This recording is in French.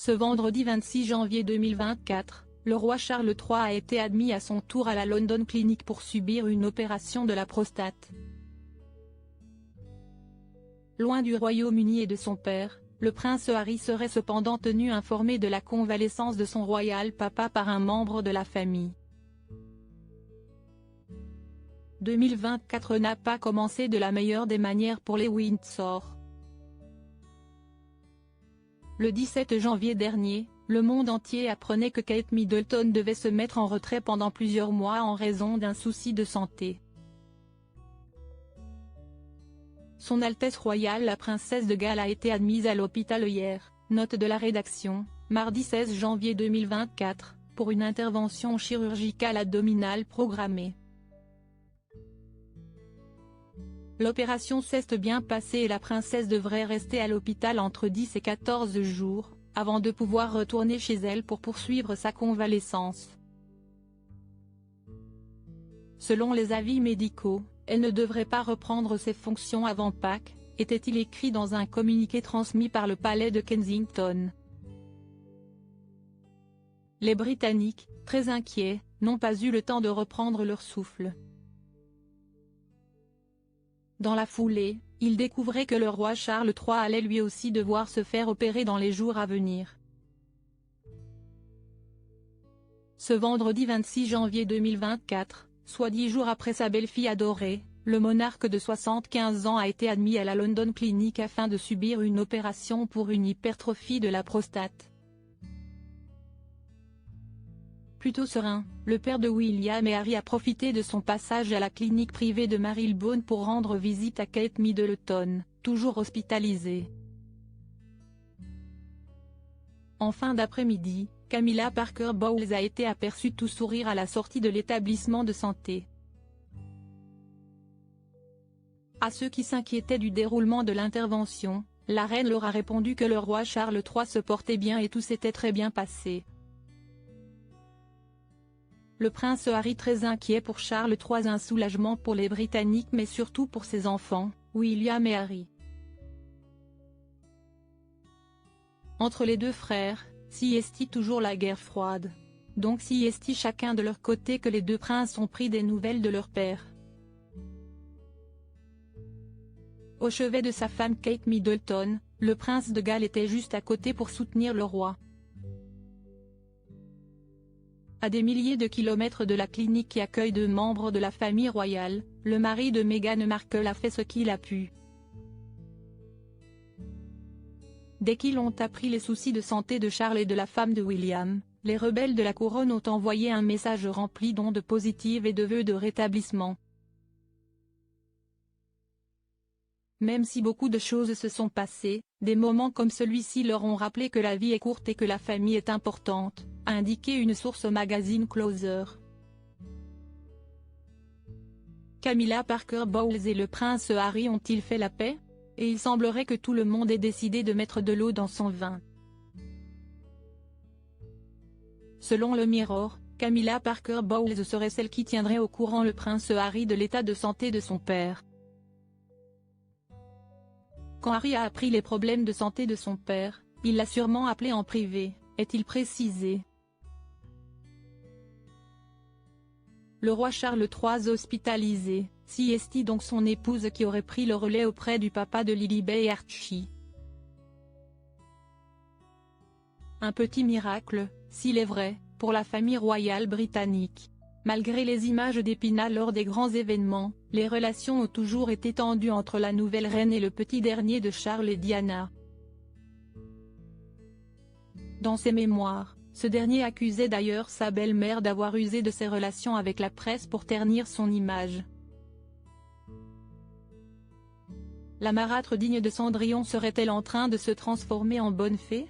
Ce vendredi 26 janvier 2024, le roi Charles III a été admis à son tour à la London Clinic pour subir une opération de la prostate. Loin du Royaume-Uni et de son père, le prince Harry serait cependant tenu informé de la convalescence de son royal papa par un membre de la famille. 2024 n'a pas commencé de la meilleure des manières pour les Windsor. Le 17 janvier dernier, le monde entier apprenait que Kate Middleton devait se mettre en retrait pendant plusieurs mois en raison d'un souci de santé. Son Altesse royale la princesse de Galles a été admise à l'hôpital hier, note de la rédaction, mardi 16 janvier 2024, pour une intervention chirurgicale abdominale programmée. L'opération s'est bien passée et la princesse devrait rester à l'hôpital entre 10 et 14 jours, avant de pouvoir retourner chez elle pour poursuivre sa convalescence. Selon les avis médicaux, elle ne devrait pas reprendre ses fonctions avant Pâques, était-il écrit dans un communiqué transmis par le palais de Kensington. Les Britanniques, très inquiets, n'ont pas eu le temps de reprendre leur souffle. Dans la foulée, ils découvraient que le roi Charles III allait lui aussi devoir se faire opérer dans les jours à venir. Ce vendredi 26 janvier 2024, soit 10 jours après sa belle-fille adorée, le monarque de 75 ans a été admis à la London Clinic afin de subir une opération pour une hypertrophie de la prostate. Plutôt serein, le père de William et Harry a profité de son passage à la clinique privée de Marylebone pour rendre visite à Kate Middleton, toujours hospitalisée. En fin d'après-midi, Camilla Parker Bowles a été aperçue tout sourire à la sortie de l'établissement de santé. À ceux qui s'inquiétaient du déroulement de l'intervention, la reine leur a répondu que le roi Charles III se portait bien et tout s'était très bien passé. Le prince Harry très inquiet pour Charles III, un soulagement pour les Britanniques mais surtout pour ses enfants, William et Harry. Entre les deux frères, si est-il toujours la guerre froide. Donc si est-il chacun de leur côté que les deux princes ont pris des nouvelles de leur père. Au chevet de sa femme Kate Middleton, le prince de Galles était juste à côté pour soutenir le roi. À des milliers de kilomètres de la clinique qui accueille deux membres de la famille royale, le mari de Meghan Markle a fait ce qu'il a pu. Dès qu'ils ont appris les soucis de santé de Charles et de la femme de William, les rebelles de la couronne ont envoyé un message rempli d'ondes positives et de vœux de rétablissement. Même si beaucoup de choses se sont passées, des moments comme celui-ci leur ont rappelé que la vie est courte et que la famille est importante, a indiqué une source au magazine Closer. Camilla Parker Bowles et le prince Harry ont-ils fait la paix? Et il semblerait que tout le monde ait décidé de mettre de l'eau dans son vin. Selon le Mirror, Camilla Parker Bowles serait celle qui tiendrait au courant le prince Harry de l'état de santé de son père. Quand Harry a appris les problèmes de santé de son père, il l'a sûrement appelé en privé, est-il précisé. Le roi Charles III hospitalisé, si est-il donc son épouse qui aurait pris le relais auprès du papa de Lilibet et Archie. Un petit miracle, s'il est vrai, pour la famille royale britannique. Malgré les images d'Épinal lors des grands événements, les relations ont toujours été tendues entre la nouvelle reine et le petit dernier de Charles et Diana. Dans ses mémoires, ce dernier accusait d'ailleurs sa belle-mère d'avoir usé de ses relations avec la presse pour ternir son image. La marâtre digne de Cendrillon serait-elle en train de se transformer en bonne fée ?